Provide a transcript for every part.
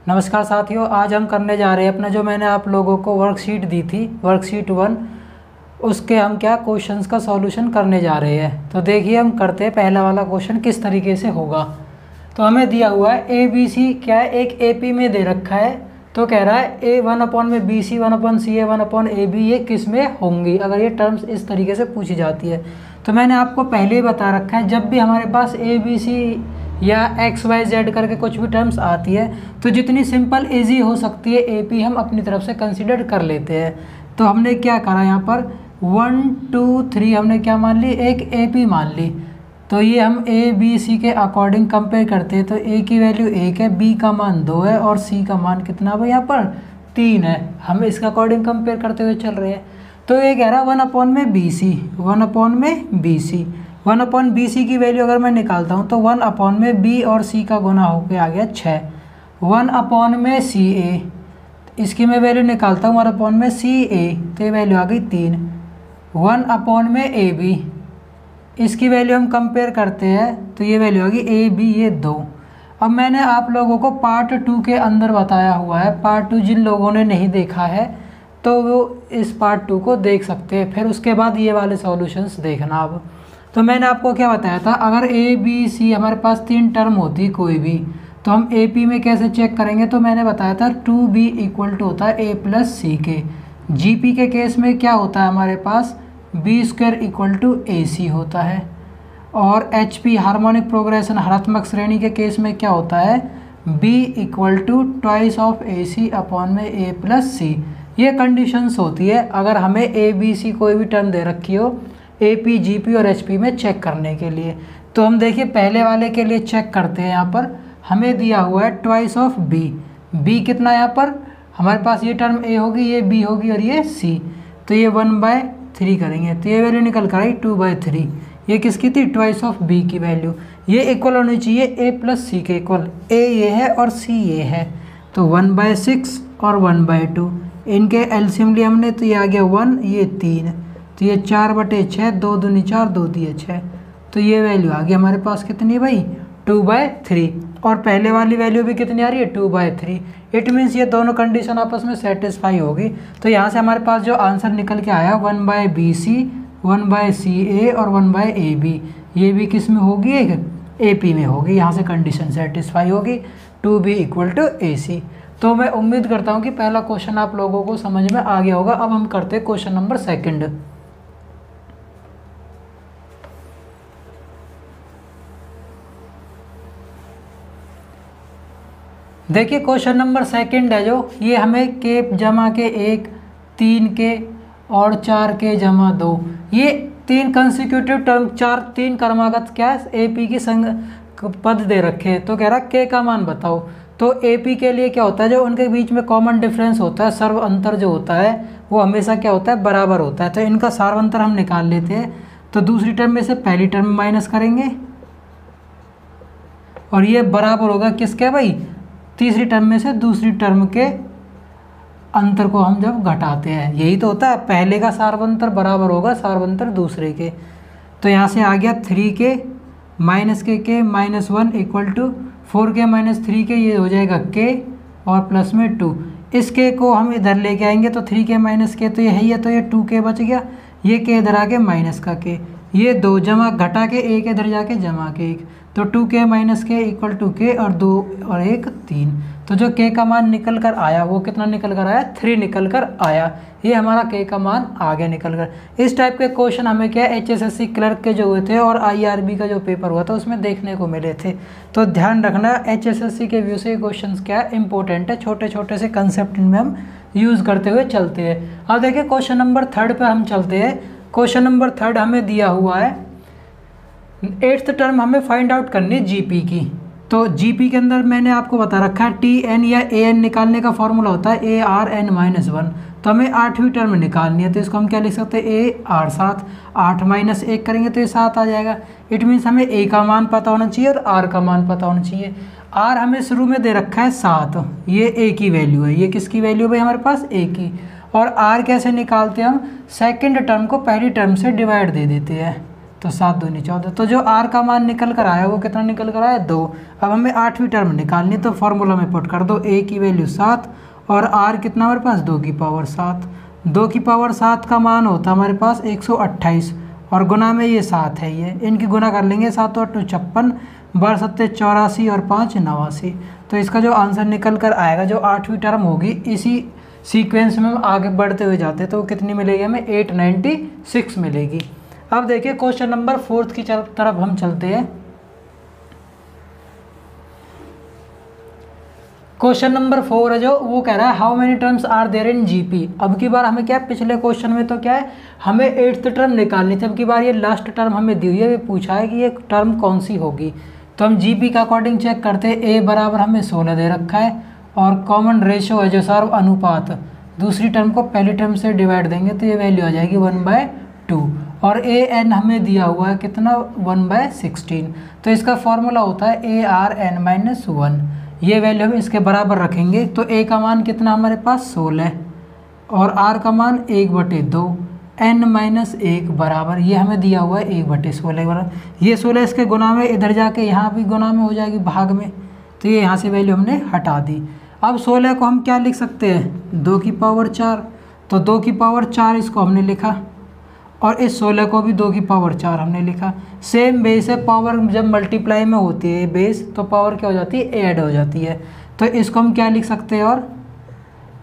नमस्कार साथियों, आज हम करने जा रहे हैं अपना जो मैंने आप लोगों को वर्कशीट दी थी, वर्कशीट 1, उसके हम क्या क्वेश्चंस का सॉल्यूशन करने जा रहे हैं। तो देखिए हम करते हैं। पहला वाला क्वेश्चन किस तरीके से होगा। तो हमें दिया हुआ है ए बी सी, क्या है एक ए पी में दे रखा है। तो कह रहा है ए 1 में B C 1 C A 1 A B, ये किस में होंगी अगर ये टर्म्स इस तरीके से पूछी जाती है। तो मैंने आपको पहले ही बता रखा है, जब भी हमारे पास ए बी सी या एक्स वाई जेड करके कुछ भी टर्म्स आती है तो जितनी सिंपल इजी हो सकती है ए पी हम अपनी तरफ से कंसिडर कर लेते हैं। तो हमने क्या करा, यहाँ पर 1 2 3 हमने क्या मान ली, एक ए पी मान ली। तो ये हम ए बी सी के अकॉर्डिंग कंपेयर करते हैं। तो ए की वैल्यू 1 है, बी का मान 2 है और सी का मान कितना भाई यहाँ पर 3 है। हम इसका अकॉर्डिंग कंपेयर करते हुए चल रहे हैं। तो ये कह रहा है 1 में बी सी, 1 में बी सी, 1 बी सी की वैल्यू अगर मैं निकालता हूँ तो 1 में बी और सी का गुना होकर आ गया 6। 1 में सी ए, इसकी मैं वैल्यू निकालता हूँ 1 में सी ए, तो ये वैल्यू आ गई 3। 1 में ए बी, इसकी वैल्यू हम कंपेयर करते हैं तो ये वैल्यू आ गई ए बी, ये 2। अब मैंने आप लोगों को पार्ट 2 के अंदर बताया हुआ है। पार्ट 2 जिन लोगों ने नहीं देखा है तो वो इस पार्ट 2 को देख सकते हैं, फिर उसके बाद ये वाले सॉल्यूशंस देखना। अब तो मैंने आपको क्या बताया था, अगर ए बी सी हमारे पास 3 टर्म होती कोई भी, तो हम ए पी में कैसे चेक करेंगे। तो मैंने बताया था 2b इक्वल टू होता है ए प्लस सी के। जी पी के केस में क्या होता है हमारे पास, B square equal to A C होता है। और एच पी हार्मोनिक प्रोग्रेशन हरात्मक श्रेणी के केस में क्या होता है, B equal to twice of A C upon में ए प्लस सी। ये कंडीशंस होती है अगर हमें ए बी सी कोई भी टर्म दे रखी हो ए पी जी पी और एच पी में चेक करने के लिए। तो हम देखिए पहले वाले के लिए चेक करते हैं। यहाँ पर हमें दिया हुआ है ट्वाइस ऑफ बी, बी कितना यहाँ पर हमारे पास ये टर्म ए होगी, ये बी होगी और ये सी। तो ये 1/3 करेंगे तो ये वैल्यू निकल कर आई 2/3। ये किसकी थी, ट्वाइस ऑफ बी की वैल्यू। ये इक्वल होनी चाहिए ए प्लस सी के इक्वल। ए ये है और सी ये है, तो 1/6 और 1/2 इनके एलसीएम लिए हमने, तो ये आ गया 1, ये 3, तो ये 4/6, 2 दूनी 4, 2 दिए 6। तो ये वैल्यू आ गई हमारे पास कितनी भाई, 2/3। और पहले वाली वैल्यू भी कितनी आ रही है, 2/3। इट मीन्स ये दोनों कंडीशन आपस में सेटिस्फाई होगी। तो यहाँ से हमारे पास जो आंसर निकल के आया 1/BC, 1/CA और 1/AB, ये भी किस में होगी, एक AP में होगी। यहाँ से कंडीशन सेटिस्फाई होगी, 2B इक्वल टू AC। तो मैं उम्मीद करता हूँ कि पहला क्वेश्चन आप लोगों को समझ में आ गया होगा। अब हम करते हैं क्वेश्चन नंबर 2। देखिए क्वेश्चन नंबर 2 है जो, ये हमें के जमा के 1, 3 के और 4 के जमा 2, ये 3 कंसिक्यूटिव टर्म, 3 क्रमागत क्या है ए पी की संग पद दे रखे हैं। तो कह रहा के का मान बताओ। तो ए पी के लिए क्या होता है, जो उनके बीच में कॉमन डिफरेंस होता है, सर्व अंतर जो होता है वो हमेशा क्या होता है, बराबर होता है। तो इनका सर्व अंतर हम निकाल लेते हैं। तो दूसरी टर्म में से पहली टर्म माइनस करेंगे और ये बराबर होगा किसके भाई, तीसरी टर्म में से दूसरी टर्म के अंतर को हम जब घटाते हैं, यही तो होता है। पहले का सार्वंतर बराबर होगा सार्वंतर दूसरे के। तो यहाँ से आ गया 3k माइनस के -1 equal to 4k minus 3k, ये हो जाएगा k और प्लस में 2। इस k को हम इधर लेके आएंगे तो 3k माइनस k तो ये है ही है, तो ये 2k बच गया। ये k इधर आके माइनस का k, ये 2 जमा घटा के 1 इधर जाके जमा के 1, तो 2k माइनस के इक्वल टू k और 2 और 1 3। तो जो k का मान निकल कर आया वो कितना निकल कर आया, 3 निकल कर आया। ये हमारा k का मान आ गया निकल कर। इस टाइप के क्वेश्चन हमें क्या HSSC क्लर्क के जो हुए थे और IRB का जो पेपर हुआ था उसमें देखने को मिले थे। तो ध्यान रखना HSSC के व्यू से क्वेश्चन क्या इंपॉर्टेंट है, छोटे छोटे से कंसेप्ट इनमें हम यूज़ करते हुए चलते हैं। अब देखिए क्वेश्चन नंबर 3 पर हम चलते हैं। क्वेश्चन नंबर 3 हमें दिया हुआ है 8th टर्म हमें फाइंड आउट करनी जीपी की। तो जीपी के अंदर मैंने आपको बता रखा है TN या AN निकालने का फॉर्मूला होता है ARN-1। तो हमें 8वीं टर्म निकालनी है, तो इसको हम क्या लिख सकते हैं, AR 7। 8 माइनस 1 करेंगे तो ये 7 आ जाएगा। इट मीन्स हमें A का मान पता होना चाहिए और R का मान पता होना चाहिए। R हमें शुरू में दे रखा है 7, ये A की वैल्यू है। ये किसकी वैल्यू भाई हमारे पास, A की। और R कैसे निकालते हैं हम, सेकेंड टर्म को पहली टर्म से डिवाइड दे देते हैं। तो 7 दूनी 14। तो जो r का मान निकल कर आया वो कितना निकल कर आया 2। अब हमें 8वीं टर्म निकालनी, तो फॉर्मूला में पुट कर दो, a की वैल्यू 7 और r कितना हमारे पास 2 की पावर 7। 2 की पावर 7 का मान होता है हमारे पास 128 और गुना में ये 7 है, ये इनकी गुना कर लेंगे, 7 और 2 56, 12 सत्ते 84 और 5 89। तो इसका जो आंसर निकल कर आएगा, जो 8वीं टर्म होगी, इसी सीक्वेंस में हम आगे बढ़ते हुए जाते हैं तो कितनी मिलेगी हमें 896 मिलेगी। अब देखिए क्वेश्चन नंबर 4 की तरफ हम चलते हैं। क्वेश्चन नंबर 4 है जो वो कह रहा है how many terms are there in GP. अब की बार हमें क्या है, पिछले क्वेश्चन में तो क्या है हमें 8th टर्म निकालनी थी, अब की बार ये लास्ट टर्म हमें दी हुई है, ये पूछा है कि ये टर्म कौन सी होगी। तो हम जीपी का अकॉर्डिंग चेक करते हैं। ए बराबर हमें 16 दे रखा है और कॉमन रेशो है जो सार्व अनुपात, दूसरी टर्म को पहली टर्म से डिवाइड देंगे तो ये वैल्यू आ जाएगी 1/2 और ए एन हमें दिया हुआ है कितना 1/16। तो इसका फॉर्मूला होता है ARn-1। ये वैल्यू हम इसके बराबर रखेंगे तो a का मान कितना हमारे पास 16 और r का मान 1/2, n-1 बराबर ये हमें दिया हुआ है 1/16 बराबर। ये 16 इसके गुना में इधर जाके यहाँ भी गुना में हो जाएगी भाग में, तो ये यहाँ से वैल्यू हमने हटा दी। अब 16 को हम क्या लिख सकते हैं 2 की पावर 4, तो 2 की पावर 4 इसको हमने लिखा और इस 16 को भी 2 की पावर 4 हमने लिखा। सेम बेस है, पावर जब मल्टीप्लाई में होती है बेस तो पावर क्या हो जाती है ऐड हो जाती है। तो इसको हम क्या लिख सकते हैं और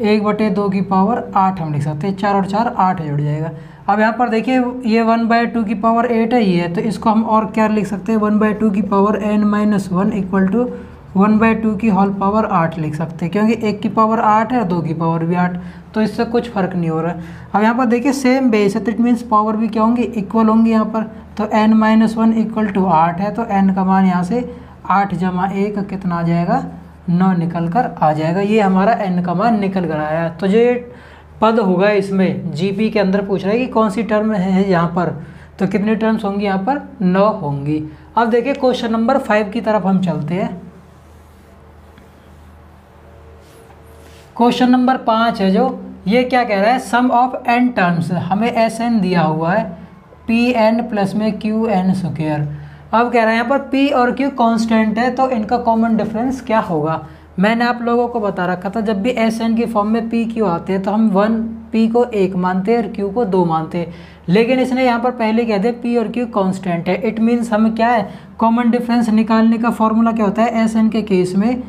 1/2 की पावर 8 हम लिख सकते हैं, 4 और 4 8 जुड़ जाएगा। अब यहाँ पर देखिए ये 1/2 की पावर 8 है ये है, तो इसको हम और क्या लिख सकते हैं 1/2 की पावर n-1 इक्वल टू 1/2 की होल पावर 8 लिख सकते हैं, क्योंकि 1 की पावर 8 है 2 की पावर भी 8, तो इससे कुछ फर्क नहीं हो रहा है। अब यहाँ पर देखिए सेम बेस है तो इट मीन्स पावर भी क्या होंगी इक्वल होंगी यहाँ पर। तो n-1 इक्वल टू 8 है तो n का मान यहाँ से 8 जमा 1 कितना आ जाएगा 9 निकल कर आ जाएगा। ये हमारा n का मान निकल कर आया। तो जो पद होगा इसमें जीपी के अंदर पूछ रहा है कि कौन सी टर्म है यहाँ पर, तो कितनी टर्म्स होंगी यहाँ पर 9 होंगी। अब देखिए क्वेश्चन नंबर 5 की तरफ हम चलते हैं। क्वेश्चन नंबर 5 है जो ये क्या कह रहा है सम ऑफ n टर्म्स, हमें Sn दिया हुआ है Pn प्लस में Qn स्क्वायर। अब कह रहा है यहाँ पर P और Q कांस्टेंट है तो इनका कॉमन डिफरेंस क्या होगा। मैंने आप लोगों को बता रखा था जब भी Sn की फॉर्म में P Q आते हैं तो हम P को 1 मानते हैं और Q को 2 मानते हैं, लेकिन इसने यहाँ पर पहले कह दिया P और Q कांस्टेंट है। इट मीन्स हमें क्या है कॉमन डिफरेंस निकालने का फॉर्मूला क्या होता है Sn के केस में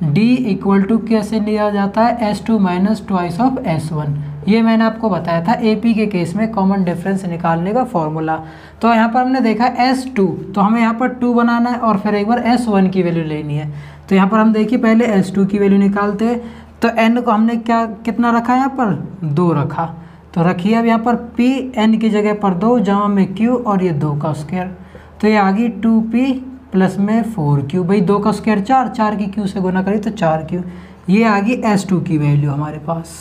D इक्वल टू कैसे लिया जाता है S2 minus twice of S1। ये मैंने आपको बताया था AP के केस में कॉमन डिफरेंस निकालने का फॉर्मूला। तो यहाँ पर हमने देखा S2 तो हमें यहाँ पर 2 बनाना है और फिर एक बार S1 की वैल्यू लेनी है। तो यहाँ पर हम देखिए पहले S2 की वैल्यू निकालते हैं, तो n को हमने क्या कितना रखा है यहाँ पर 2 रखा, तो रखिए अब यहाँ पर P n की जगह पर 2 जमा में Q और ये 2 का स्क्वायर, तो ये आ गई 2P प्लस में 4Q। भाई 2 का स्क्वायर 4, 4 की Q से गुना करी तो 4Q। ये आ गई S2 की वैल्यू हमारे पास।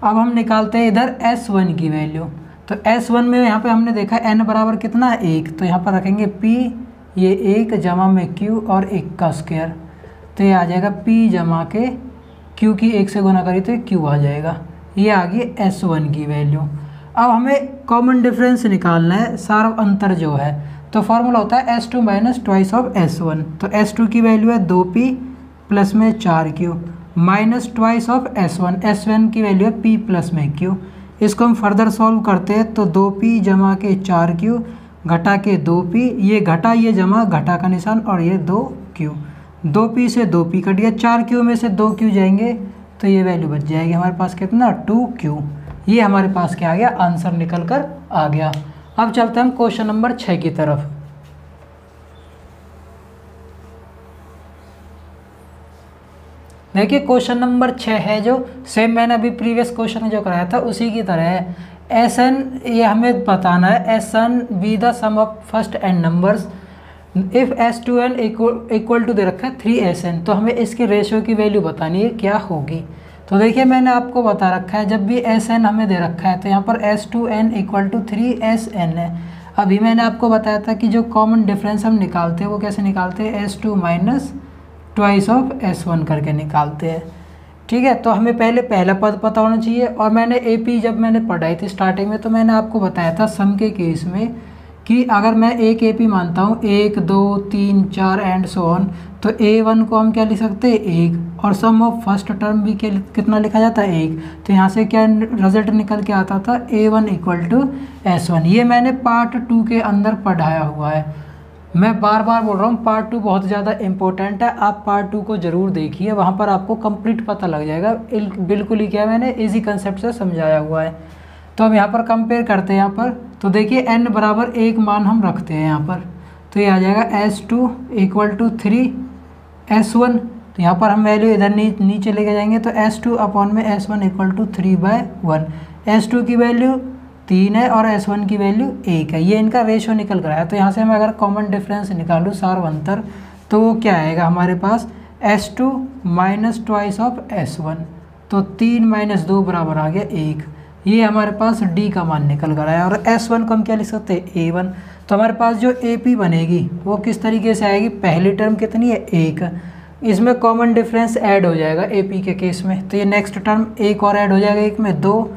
अब हम निकालते हैं इधर S1 की वैल्यू, तो S1 में यहाँ पे हमने देखा n बराबर कितना 1, तो यहाँ पर रखेंगे P ये 1 जमा में Q और 1 का स्क्वायर, तो ये आ जाएगा P जमा के Q की 1 से गुना करी तो Q आ जाएगा। ये आ गई S1 की वैल्यू। अब हमें कॉमन डिफरेंस निकालना है, सार्व अंतर जो है, तो फॉर्मूला होता है S2 minus twice of S1। तो S2 की वैल्यू है 2P प्लस में 4Q minus twice of S1। S1 की वैल्यू है P प्लस में Q। इसको हम फर्दर सॉल्व करते हैं तो 2P जमा के 4Q घटा के 2P, ये घटा ये जमा घटा का निशान और ये 2Q, 2P से 2P कट गया, 4Q में से 2Q जाएंगे तो ये वैल्यू बच जाएगी हमारे पास कितना 2Q। ये हमारे पास क्या आ गया आंसर निकल कर आ गया। अब चलते हैं हम क्वेश्चन नंबर 6 की तरफ। देखिए क्वेश्चन नंबर 6 है जो सेम मैंने अभी प्रीवियस क्वेश्चन जो कराया था उसी की तरह है। Sn ये हमें बताना है Sn be the sum of first n numbers if S2n equal to दे रखा है 3Sn, तो हमें इसके रेशियो की वैल्यू बतानी है क्या होगी। तो देखिए मैंने आपको बता रखा है जब भी Sn हमें दे रखा है तो यहाँ पर S2n इक्वल टू 3Sn है। अभी मैंने आपको बताया था कि जो कॉमन डिफरेंस हम निकालते हैं वो कैसे निकालते हैं S2 minus twice of S1 करके निकालते हैं। ठीक है। तो हमें पहले पहला पद पता होना चाहिए। और मैंने एपी जब मैंने पढ़ाई थी स्टार्टिंग में, तो मैंने आपको बताया था सम के केस में कि अगर मैं एक एपी मानता हूँ 1 2 3 4 एंड सो ऑन, तो A1 को हम क्या लिख सकते हैं 1, और सम ऑफ फर्स्ट टर्म भी कितना लिखा जाता है 1। तो यहाँ से क्या रिजल्ट निकल के आता था A1 इक्वल टू S1। ये मैंने पार्ट 2 के अंदर पढ़ाया हुआ है। मैं बार बार बोल रहा हूँ पार्ट 2 बहुत ज़्यादा इंपॉर्टेंट है, आप पार्ट 2 को ज़रूर देखिए, वहाँ पर आपको कंप्लीट पता लग जाएगा बिल्कुल ही क्या मैंने इजी कंसेप्ट से समझाया हुआ है। तो हम यहाँ पर कंपेयर करते हैं। यहाँ पर तो देखिए n बराबर 1 मान हम रखते हैं यहाँ पर, तो ये आ जाएगा S2 इक्वल टू 3 S1। तो यहाँ पर हम वैल्यू इधर नीचे लेके जाएंगे, तो S2 अपॉन में S1 इक्वल टू 3/1। S2 की वैल्यू 3 है और S1 की वैल्यू 1 है। ये इनका रेशो निकल कर आया। तो यहाँ से मैं अगर कॉमन डिफरेंस निकालूँ सार अंतर, तो वो क्या आएगा हमारे पास S2 minus twice of S1, तो 3 माइनस 2 बराबर आ गया 1। ये हमारे पास D का मान निकल कर आया। और S1 को हम क्या लिख सकते हैं A1। तो हमारे पास जो AP बनेगी वो किस तरीके से आएगी, पहली टर्म कितनी है 1, इसमें कॉमन डिफरेंस ऐड हो जाएगा AP के केस में, तो ये नेक्स्ट टर्म एक और ऐड हो जाएगा, एक में 2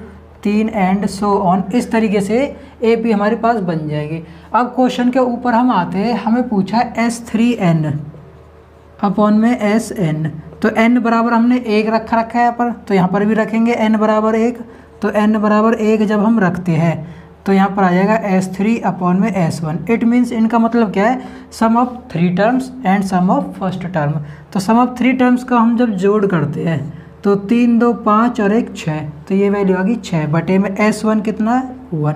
3 एंड सो ऑन। इस तरीके से AP हमारे पास बन जाएगी। अब क्वेश्चन के ऊपर हम आते हैं, हमें पूछा है S3n अपॉन में Sn। तो n बराबर हमने 1 रखा है यहाँ पर, तो यहाँ पर भी रखेंगे n बराबर 1। तो n बराबर 1 जब हम रखते हैं तो यहाँ पर आ जाएगा S3 अपॉन में S1। इट मीन्स इनका मतलब क्या है, sum of 3 terms and sum of first term. तो सम ऑफ 3 टर्म्स का हम जब जोड़ करते हैं तो 3 2 5 और 1 6, तो ये वैल्यू आ गई 6 बटे में S1 कितना 1,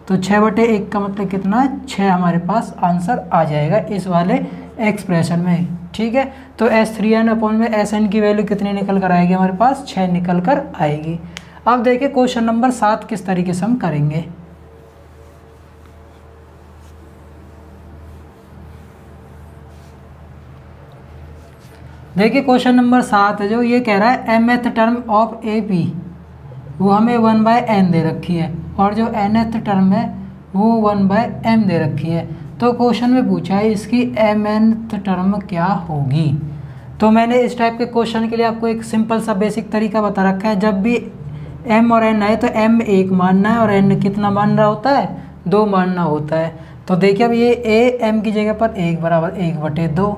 तो 6 बटे 1 का मतलब कितना 6 हमारे पास आंसर आ जाएगा इस वाले एक्सप्रेशन में। ठीक है। तो S3n अपॉन में Sn की वैल्यू कितनी निकल कर आएगी हमारे पास 6 निकल कर आएगी। अब देखिए क्वेश्चन नंबर 7 किस तरीके से हम करेंगे। देखिए क्वेश्चन नंबर 7 है जो ये कह रहा है mth टर्म ऑफ AP वो हमें 1/n दे रखी है, और जो nth टर्म है वो 1/m दे रखी है। तो क्वेश्चन में पूछा है इसकी mnth टर्म क्या होगी। तो मैंने इस टाइप के क्वेश्चन के लिए आपको एक सिंपल सा बेसिक तरीका बता रखा है। जब भी m और n आए तो m 1 मानना है और n कितना मान रहा होता है 2 मानना होता है। तो देखिए अब ये a m की जगह पर 1 बराबर 1/2,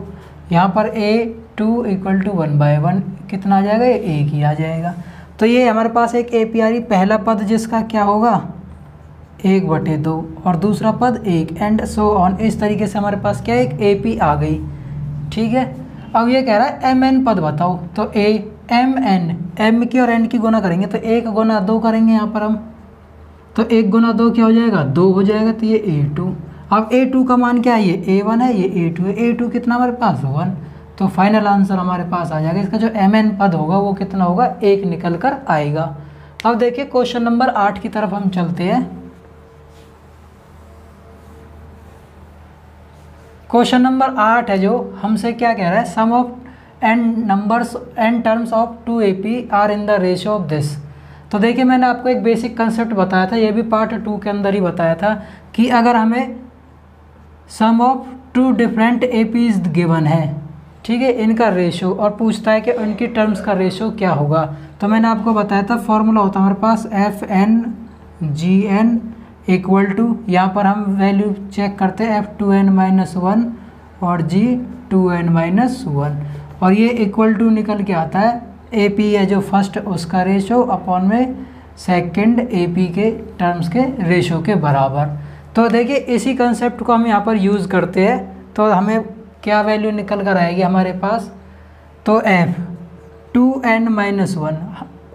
यहाँ पर A2 इक्वल टू 1/1 कितना आ जाएगा, ये 1 ही आ जाएगा। तो ये हमारे पास एक AP आ रही, पहला पद जिसका क्या होगा 1/2 और दूसरा पद 1 एंड सो ऑन। इस तरीके से हमारे पास क्या एक AP आ गई। ठीक है। अब ये कह रहा है mn पद बताओ, तो mn m की और n की गुना करेंगे तो 1 गुना 2 करेंगे यहाँ पर हम, तो 1 गुना 2 क्या हो जाएगा 2 हो जाएगा, तो ये A2। अब A2 का मान क्या है, ये A1 है, ये A2 है। A2 कितना हमारे पास 1, तो फाइनल आंसर हमारे पास आ जाएगा। इसका जो mn पद होगा वो कितना होगा 1 निकल कर आएगा। अब देखिए क्वेश्चन नंबर 8 की तरफ हम चलते हैं। क्वेश्चन नंबर 8 है जो हमसे क्या कह रहा है, sum of n terms of 2 AP are in the ratio of this. तो देखिए मैंने आपको एक बेसिक कंसेप्ट बताया था, ये भी पार्ट 2 के अंदर ही बताया था कि अगर हमें सम ऑफ 2 डिफरेंट APs गिवन है, ठीक है, इनका रेशो, और पूछता है कि उनकी टर्म्स का रेशो क्या होगा। तो मैंने आपको बताया था फॉर्मूला होता है हमारे पास FN/GN इक्वल टू, यहाँ पर हम वैल्यू चेक करते हैं F2n-1 और G2n-1, और ये इक्वल टू निकल के आता है AP है जो फर्स्ट उसका रेशो अपॉन में सेकंड AP के टर्म्स के रेशो के बराबर। तो देखिए इसी कंसेप्ट को हम यहाँ पर यूज़ करते हैं, तो हमें क्या वैल्यू निकल कर आएगी हमारे पास, तो F2n-1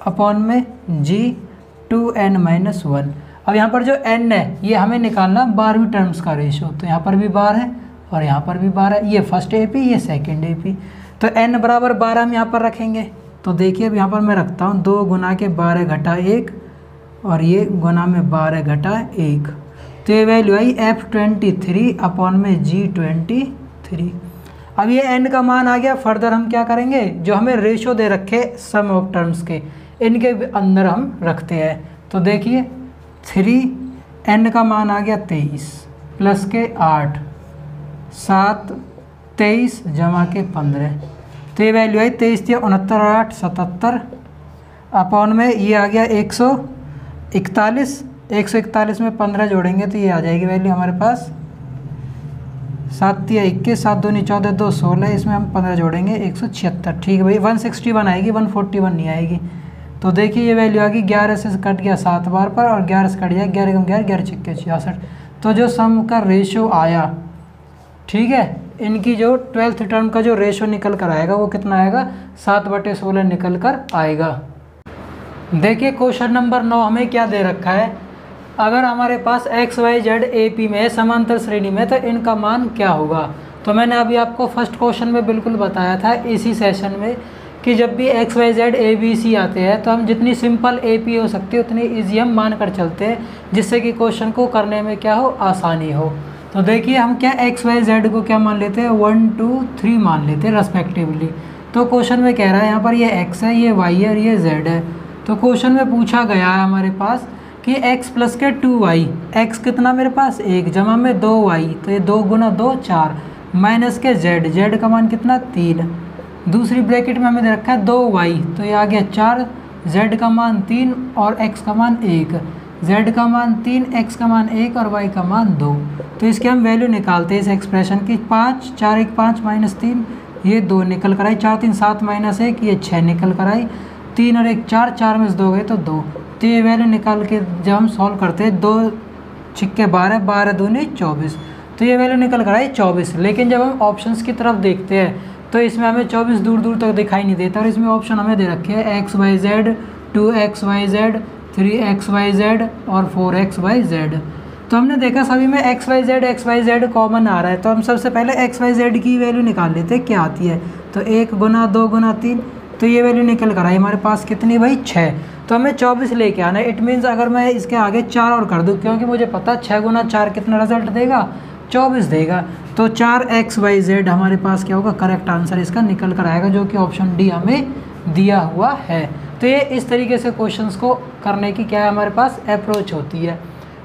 अपॉन में G2n-1। अब यहाँ पर जो n है ये हमें निकालना 12वीं टर्म्स का रेशो, तो यहाँ पर भी 12 है और यहाँ पर भी 12 है, ये फर्स्ट AP ये सेकंड AP। तो n बराबर 12 हम यहाँ पर रखेंगे। तो देखिए अब यहाँ पर मैं रखता हूँ 2 गुना के 12 घटा 1 और ये गुना में 12 घटा 1, तो ये वैल्यू आई F23 अपॉन में G23। अब ये n का मान आ गया। फर्दर हम क्या करेंगे, जो हमें रेशो दे रखे सम ऑफ टर्म्स के, इनके अंदर हम रखते हैं। तो देखिए 3n का मान आ गया 23 प्लस के 8 7 23 जमा के 15, तो ये वैल्यू आई 23 × 8 = 77 अपॉन में ये आ गया 141, 141 में 15 जोड़ेंगे तो ये आ जाएगी वैल्यू हमारे पास 7 या 21, 7 दूनी 14, 2 16, इसमें हम 15 जोड़ेंगे 176। ठीक है भाई, 161 आएगी, 141 नहीं आएगी। तो देखिए ये वैल्यू आ गई, 11 से कट गया 7 बार पर और 11 से कट गया 11 कम 11, 11 छक्के 66। तो जो सम का रेशो आया, ठीक है, इनकी जो 12th टर्म का जो रेशो निकल कर आएगा वो कितना आएगा, 7/16 निकल कर आएगा। देखिए क्वेश्चन नंबर 9 हमें क्या दे रखा है, अगर हमारे पास X Y Z A P में है समांतर श्रेणी में तो इनका मान क्या होगा। तो मैंने अभी आपको फर्स्ट क्वेश्चन में बिल्कुल बताया था इसी सेशन में कि जब भी X Y Z A B C आते हैं तो हम जितनी सिंपल ए पी हो सकती है उतनी ईजी हम मान कर चलते हैं, जिससे कि क्वेश्चन को करने में क्या हो, आसानी हो। तो देखिए हम क्या एक्स वाई जेड को क्या मान लेते हैं, 1 2 3 मान लेते हैं रेस्पेक्टिवली। तो क्वेश्चन में कह रहा है यहाँ पर ये एक्स है, ये वाई है और ये जेड है। तो क्वेश्चन में पूछा गया है हमारे पास कि x प्लस के 2y, x कितना मेरे पास 1 जमा में 2y, तो ये 2 गुना 2 4, माइनस के z का मान कितना 3, दूसरी ब्रैकेट में हमें दे रखा है 2y, तो ये आ गया 4, z का मान 3 और x का मान 1, z का मान 3, x का मान 1 और y का मान 2। तो इसकी हम वैल्यू निकालते हैं इस एक्सप्रेशन की, 5 4 1 5 माइनस 3, ये 2 निकल कर आई, 4 3 7 माइनस 1, ये 6 निकल कर आई, 3 और 1 4, 4 में से 2 गए तो 2। तो ये वैल्यू निकाल के जब हम सॉल्व करते हैं, 2 छिक्के 12, 12 दूनी 24, तो ये वैल्यू निकल कर आई 24। लेकिन जब हम ऑप्शंस की तरफ देखते हैं तो इसमें हमें 24 दूर दूर तक दिखाई नहीं देता और इसमें ऑप्शन हमें दे रखे हैं XYZ, 2XYZ, 3XYZ और 4XYZ। तो हमने देखा सभी में XYZ कॉमन आ रहा है, तो हम सबसे पहले XYZ की वैल्यू निकाल लेते हैं क्या आती है। तो 1 गुना 2 गुना 3, तो ये वैल्यू निकल कर आई हमारे पास कितनी भाई 6। तो हमें 24 लेके आना है। इट मीन्स अगर मैं इसके आगे 4 और कर दूँ, क्योंकि मुझे पता 6 गुना 4 कितना रिजल्ट देगा, 24 देगा। तो 4XYZ हमारे पास क्या होगा, करेक्ट आंसर इसका निकल कर आएगा, जो कि ऑप्शन डी हमें दिया हुआ है। तो ये इस तरीके से क्वेश्चंस को करने की क्या है हमारे पास अप्रोच होती है।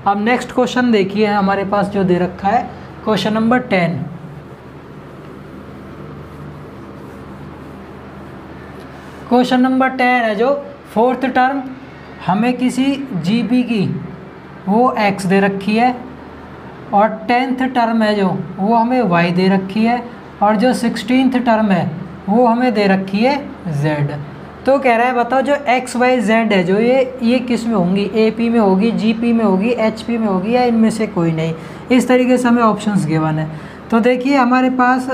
अब नेक्स्ट क्वेश्चन देखिए हमारे पास जो दे रखा है, क्वेश्चन नंबर 10। क्वेश्चन नंबर 10 है जो 4th टर्म हमें किसी जीपी की वो x दे रखी है और 10th टर्म है जो वो हमें y दे रखी है और जो 16th टर्म है वो हमें दे रखी है z। तो कह रहा है बताओ जो x y z है जो ये किस में होंगी, AP में होगी, GP में होगी, HP में होगी या इनमें से कोई नहीं। इस तरीके से हमें ऑप्शंस गिवन है। तो देखिए हमारे पास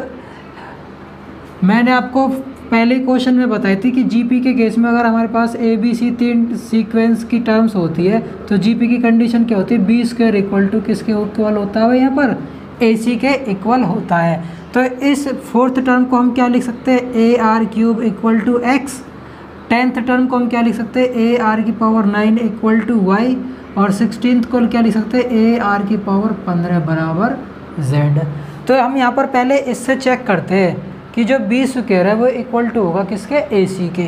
मैंने आपको पहले क्वेश्चन में बताई थी कि जीपी के केस में अगर हमारे पास ABC 3 सीक्वेंस की टर्म्स होती है तो जीपी की कंडीशन क्या होती है, B² इक्वल टू किसके इक्वल होता है, यहाँ पर AC के इक्वल होता है। तो इस 4th टर्म को हम क्या लिख सकते हैं, AR³ equal to x। 10th term को हम क्या लिख सकते हैं, AR⁹ इक्वल टू y और 16th को क्या लिख सकते हैं, AR⁵ बराबर z। तो हम यहाँ पर पहले इससे चेक करते हैं कि जो B² है वो इक्वल टू होगा किसके, AC के।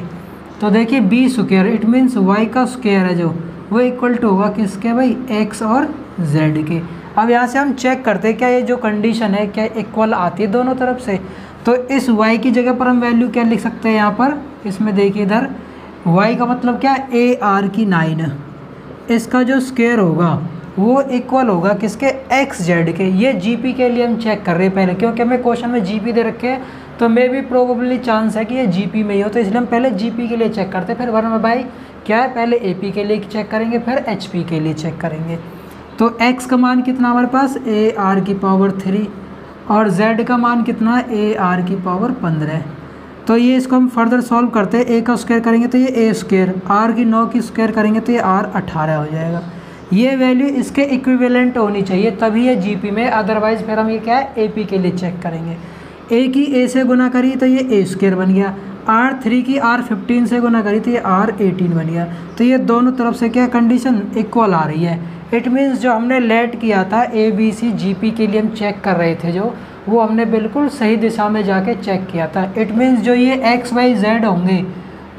तो देखिए B² इट मीन्स y का स्क्वायर है जो वो इक्वल टू होगा किसके भाई, x और z के। अब यहाँ से हम चेक करते हैं क्या ये जो कंडीशन है क्या इक्वल आती है दोनों तरफ से। तो इस y की जगह पर हम वैल्यू क्या लिख सकते हैं, यहाँ पर इसमें देखिए इधर y का मतलब क्या है, AR⁹ इसका जो स्क्वायर होगा वो इक्वल होगा किसके, XZ के। ये GP के लिए हम चेक कर रहे हैं पहले, क्योंकि हमें क्वेश्चन में GP दे रखे हैं तो मे भी प्रोबेबली चांस है कि ये GP में ही हो, तो इसलिए हम पहले GP के लिए चेक करते हैं, फिर वरना भाई क्या है पहले AP के लिए चेक करेंगे फिर HP के लिए चेक करेंगे। तो x का मान कितना हमारे पास, AR⁵ और z का मान कितना, AR⁵15। तो ये इसको हम फर्दर सॉल्व करते हैं, a का स्क्वायर करेंगे तो ये A², r की 9 की स्क्वायर करेंगे तो ये R18 हो जाएगा। ये वैल्यू इसके इक्विवेलेंट होनी चाहिए तभी ये GP में, अदरवाइज फिर हम ये क्या है AP के लिए चेक करेंगे। a की a से गुना करी तो ये A² बन गया, R3 की R15 से गुना करी तो ये R18 बन गया। तो ये दोनों तरफ से क्या कंडीशन इक्वल आ रही है। इट मीन्स जो हमने लेट किया था ABC GP के लिए हम चेक कर रहे थे जो, वो हमने बिल्कुल सही दिशा में जाके चेक किया था। इट मीन्स जो ये XYZ होंगे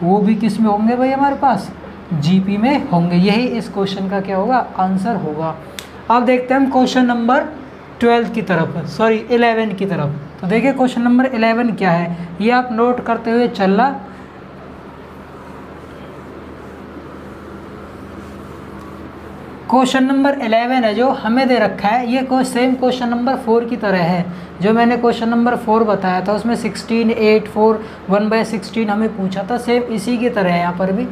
वो भी किस में होंगे भाई, हमारे पास GP में होंगे। यही इस क्वेश्चन का क्या होगा, आंसर होगा। अब देखते हैं हम क्वेश्चन नंबर 11 की तरफ। तो देखिए क्वेश्चन नंबर 11 क्या है, ये आप नोट करते हुए चलना। क्वेश्चन नंबर 11 है जो हमें दे रखा है, ये सेम क्वेश्चन नंबर 4 की तरह है। जो मैंने क्वेश्चन नंबर 4 बताया था उसमें 16, 8, 4, 1/16 हमें पूछा था, सेम इसी की तरह है यहाँ पर भी।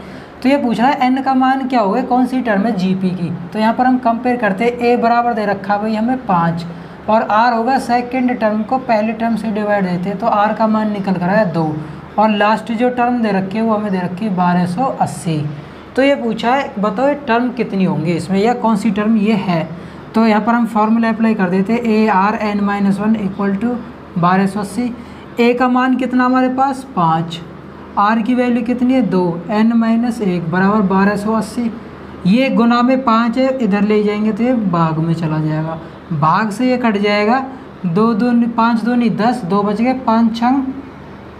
तो ये पूछ रहा है n का मान क्या होगा, कौन सी टर्म है जीपी की। तो यहाँ पर हम कंपेयर करते हैं, a बराबर दे रखा है भाई हमें 5 और r होगा सेकेंड टर्म को पहले टर्म से डिवाइड देते हैं, तो r का मान निकल कर आया 2 और लास्ट जो टर्म दे रखी है वो हमें दे रखी है 1280। तो ये पूछा है बताओ ये टर्म कितनी होंगी इसमें, या कौन सी टर्म ये है। तो यहाँ पर हम फॉर्मूला अप्लाई कर देते हैं, ARn-1 इक्वल टू 1280। a का मान कितना हमारे पास 5, r की वैल्यू कितनी है 2, n-1 बराबर 1280। ये गुना में 5 है, इधर ले जाएंगे तो ये भाग में चला जाएगा, भाग से ये कट जाएगा, 5 दूनी 10, 2 बच गए, 5 छंग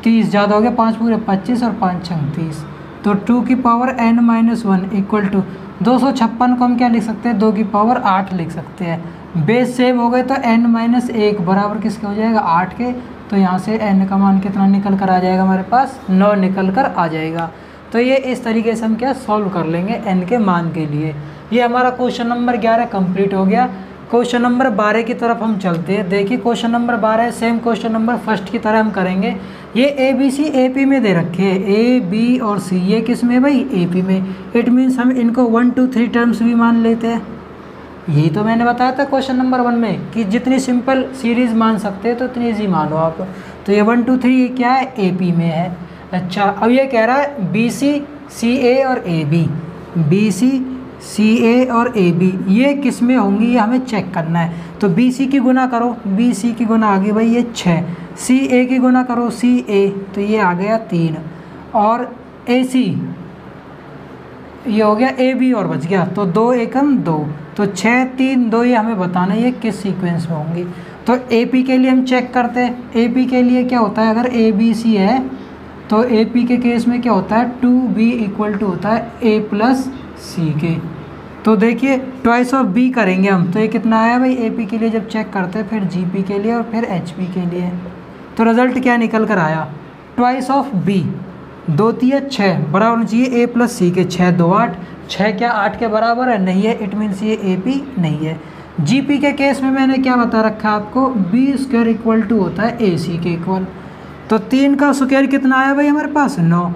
30, ज़्यादा हो गया 5 पूरे 25 और 5 छंग 30। तो 2 की पावर n-1 इक्वल टू 256 को हम क्या लिख सकते हैं, 2 की पावर 8 लिख सकते हैं। बेस सेम हो गए तो n-1 बराबर किसके हो जाएगा 8 के। तो यहाँ से n का मान कितना निकल कर आ जाएगा हमारे पास 9 निकल कर आ जाएगा। तो ये इस तरीके से हम क्या सॉल्व कर लेंगे n के मान के लिए। ये हमारा क्वेश्चन नंबर 11 कंप्लीट हो गया। क्वेश्चन नंबर 12 की तरफ हम चलते हैं। देखिए question number 12 same question number first की तरह हम करेंगे। ये ए बी सी ए पी में दे रखे हैं, ए बी और सी, ये किस में भाई ए पी में। इट मीन्स हम इनको 1 2 3 टर्म्स भी मान लेते हैं। यही तो मैंने बताया था क्वेश्चन नंबर 1 में कि जितनी सिंपल सीरीज़ मान सकते हैं तो इतनी ईजी मानो आप। तो ये 1 2 3 क्या है ए पी में है। अच्छा अब ये कह रहा है बी सी सी ए और ए बी, बी सी सी ए और ए बी ये किस में होंगी ये हमें चेक करना है। तो बी सी की गुना करो, बी सी की गुना आ गई भाई ये 6, सी ए की गुना करो सी ए तो ये आ गया 3 और ए सी ये हो गया ए बी और बच गया, तो 2 एकम 2, तो 6 3 2 ये हमें बताना है ये किस सीक्वेंस में होंगी। तो ए पी के लिए हम चेक करते हैं। ए पी के लिए क्या होता है, अगर ए बी सी है तो ए पी के केस में क्या होता है 2b इक्वल टू होता है a प्लस सी के। तो देखिए ट्वाइस ऑफ b करेंगे हम, तो ये कितना आया भाई ए पी के लिए जब चेक करते हैं, फिर जी पी के लिए और फिर एच पी के लिए। तो रिज़ल्ट क्या निकल कर आया, ट्वाइस ऑफ b 2 3 6 बराबर होना चाहिए a प्लस सी के। 6 2 8, 6 क्या 8 के बराबर है, नहीं है, इट मीन्स ये ए पी नहीं है। जी पी के केस में मैंने क्या बता रखा है आपको, बी स्क्वायर इक्वल टू होता है ए सी के इक्वल। तो 3 का स्क्वायर कितना आया भाई हमारे पास 9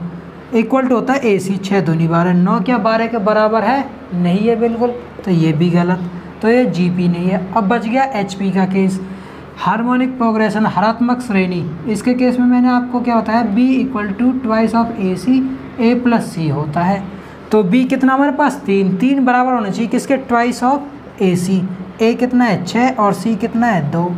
इक्वल टू होता है ए सी 6 दूनी 12, 9 क्या 12 के बराबर है, नहीं है बिल्कुल, तो ये भी गलत, तो ये जी पी नहीं है। अब बच गया एच पी का केस, हार्मोनिक प्रोग्रेशन हरात्मक श्रेणी। इसके केस में मैंने आपको क्या बताया B equal to twice of A C A plus C होता है। तो बी कितना हमारे पास 3 बराबर होना चाहिए किसके, ट्वाइस ऑफ ए सी। ए कितना है 6 और सी कितना है 2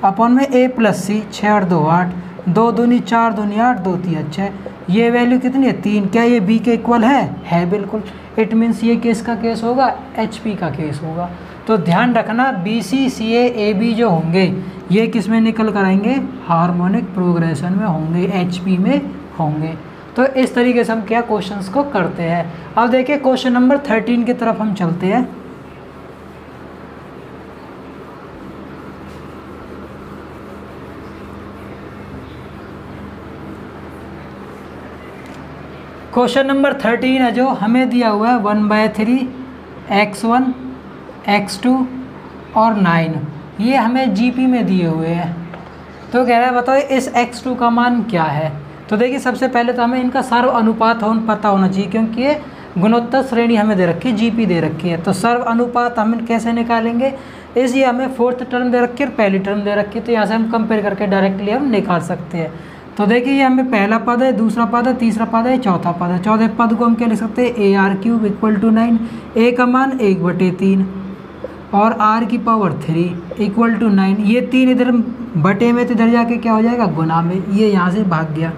अपॉन में ए प्लस सी, 6 और 2 8, 2 दूनी 4 दूनी 8, 2 3 6, ये वैल्यू कितनी है 3। क्या ये बी के इक्वल है बिल्कुल, इट मीन्स ये किसका केस होगा, एच पी का केस होगा। तो ध्यान रखना B C C A B जो होंगे ये किस में निकल कर आएंगे, हार्मोनिक प्रोग्रेशन में होंगे, एच पी में होंगे। तो इस तरीके से हम क्या क्वेश्चंस को करते हैं। अब देखिए क्वेश्चन नंबर 13 की तरफ हम चलते हैं। क्वेश्चन नंबर 13 है जो हमें दिया हुआ है 1/3 x1 x2 और 9, ये हमें जीपी में दिए हुए हैं। तो कह रहा है बताओ इस x2 का मान क्या है। तो देखिए सबसे पहले तो हमें इनका सर्व अनुपात पता होना चाहिए, क्योंकि ये गुणोत्तर श्रेणी हमें दे रखी है, जीपी दे रखी है। तो सर्व अनुपात हम कैसे निकालेंगे, इसलिए हमें 4th टर्म दे रखी है और पहली टर्म दे रखी है, तो यहाँ से हम कंपेयर करके डायरेक्टली हम निकाल सकते हैं। तो देखिए ये हमें पहला पद है, दूसरा पद है, तीसरा पद है, चौथा पद है। चौथे पद को हम क्या लिख सकते हैं, A R cube equal to 9, A का मान 1/3 और आर की पावर 3 इक्वल टू 9। ये 3 इधर बटे में तो इधर जाके क्या हो जाएगा गुना में, ये यहाँ से भाग गया,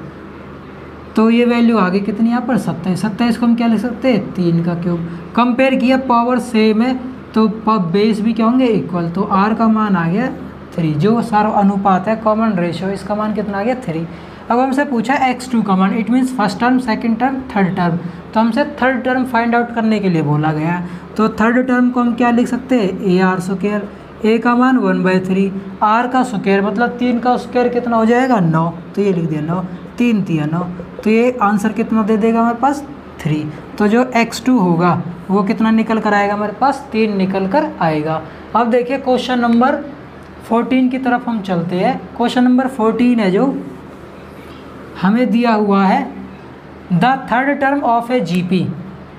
तो ये वैल्यू आ गई कितनी यहाँ पर 27 को हम क्या लिख सकते हैं 3 का क्यूब। कंपेयर किया पावर सेम है तो बेस भी क्या होंगे इक्वल, तो आर का मान आ गया 3, जो सर्व अनुपात है कॉमन रेशियो, इसका मान कितना आ गया 3। अब हमसे पूछा x2 का मान, it means first term, second term, third term, तो हमसे थर्ड टर्म फाइंड आउट करने के लिए बोला गया। तो थर्ड टर्म को हम क्या लिख सकते हैं, ए आर स्क्वायर, ए का मान 1/3, आर का स्क्वायर मतलब 3 का स्क्वायर कितना हो जाएगा 9, तो ये लिख दिया 9, 3 3 9, तो ये आंसर कितना दे देगा हमारे पास 3। तो जो x2 होगा वो कितना निकल कर आएगा हमारे पास, 3 निकल कर आएगा। अब देखिए क्वेश्चन नंबर 14 की तरफ हम चलते हैं। क्वेश्चन नंबर 14 है जो हमें दिया हुआ है, the third term of A GP,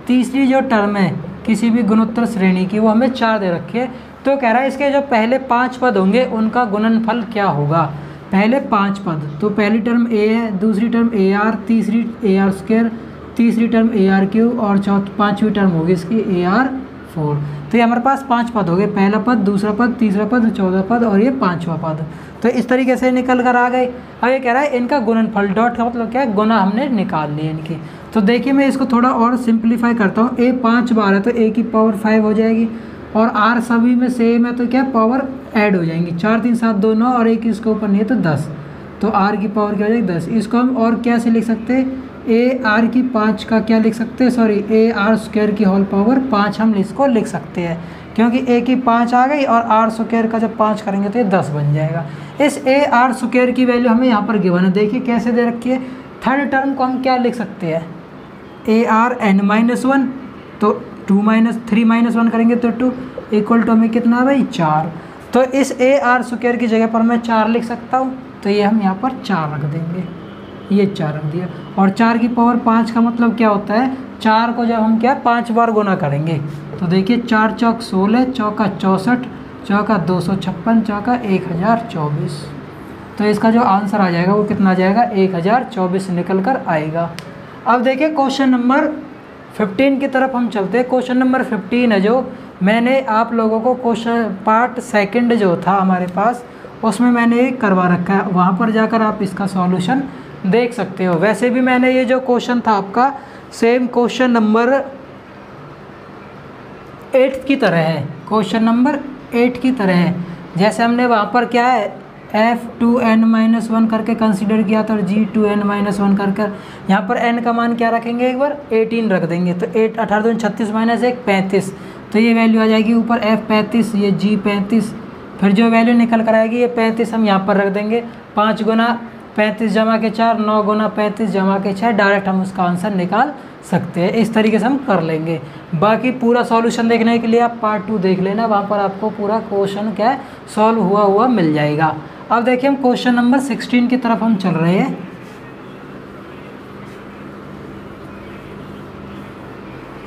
तीसरी जो टर्म है किसी भी गुणोत्तर श्रेणी की, वो हमें 4 दे रखी है। तो कह रहा है इसके जो पहले 5 पद होंगे उनका गुणनफल क्या होगा। पहले 5 पद, तो पहली टर्म a है, दूसरी टर्म AR, तीसरी AR², तीसरी टर्म AR³ और पाँचवीं टर्म होगी इसकी AR4। तो ये हमारे पास 5 पद हो गए, पहला पद, दूसरा पद, तीसरा पद, चौथा पद और ये 5वां पद। तो इस तरीके से निकल कर आ गए। अब ये कह रहा है इनका गुणनफल, डॉट का मतलब क्या है, गुना हमने निकाल लिए इनकी। तो देखिए मैं इसको थोड़ा और सिंप्लीफाई करता हूँ। a 5 बार है तो a की पावर 5 हो जाएगी, और r सभी में सेम है तो क्या पावर ऐड हो जाएंगी, 4 3 7 2 9 और एक इसके ऊपर नहीं है तो 10, तो r की पावर क्या हो जाएगी 10। इसको हम और क्या से लिख सकते हैं, a r की 5 का क्या लिख सकते हैं, सॉरी AR² की होल पावर 5 हम इसको लिख सकते हैं, क्योंकि a की 5 आ गई और R² का जब 5 करेंगे तो ये 10 बन जाएगा। इस AR² की वैल्यू हमें यहाँ पर गिवन है, देखिए कैसे दे रखी है। थर्ड टर्म को हम क्या लिख सकते हैं, ARn-1, तो 3 - 1 करेंगे तो 2 इक्वल टू हमें कितना भाई 4। तो इस AR² की जगह पर मैं 4 लिख सकता हूँ, तो ये हम यहाँ पर 4 रख देंगे, ये 4 रख दिया। और 4 की पावर 5 का मतलब क्या होता है, 4 को जब हम क्या 5 बार गुना करेंगे तो देखिए 4 चौक 16, चौका 64, चौका 256, चौका 1024। तो इसका जो आंसर आ जाएगा वो कितना आ जाएगा, 1024 निकल कर आएगा। अब देखिए क्वेश्चन नंबर 15 की तरफ हम चलते हैं। क्वेश्चन नंबर 15 है जो मैंने आप लोगों को क्वेश्चन पार्ट सेकंड जो था हमारे पास उसमें मैंने करवा रखा है, वहाँ पर जाकर आप इसका सॉल्यूशन देख सकते हो। वैसे भी मैंने ये जो क्वेश्चन था आपका सेम क्वेश्चन नंबर 8 की तरह है, क्वेश्चन नंबर 8 की तरह है। जैसे हमने वहाँ पर क्या है F2n-1 करके कंसीडर किया था और G2n-1 करके, यहाँ पर n का मान क्या रखेंगे, एक बार 18 रख देंगे, तो 8 18 2 36 - 1 35, तो ये वैल्यू आ जाएगी ऊपर F35, ये G35, फिर जो वैल्यू निकल कर आएगी ये 35 हम यहाँ पर रख देंगे। 5 गुना 35 जमा के 4, 9 गुना 35 जमा के 6, डायरेक्ट हम उसका आंसर निकाल सकते हैं। इस तरीके से हम कर लेंगे। बाकी पूरा सॉल्यूशन देखने के लिए आप पार्ट 2 देख लेना, वहाँ पर आपको पूरा क्वेश्चन क्या है सॉल्व हुआ मिल जाएगा। अब देखिए हम क्वेश्चन नंबर 16 की तरफ हम चल रहे हैं।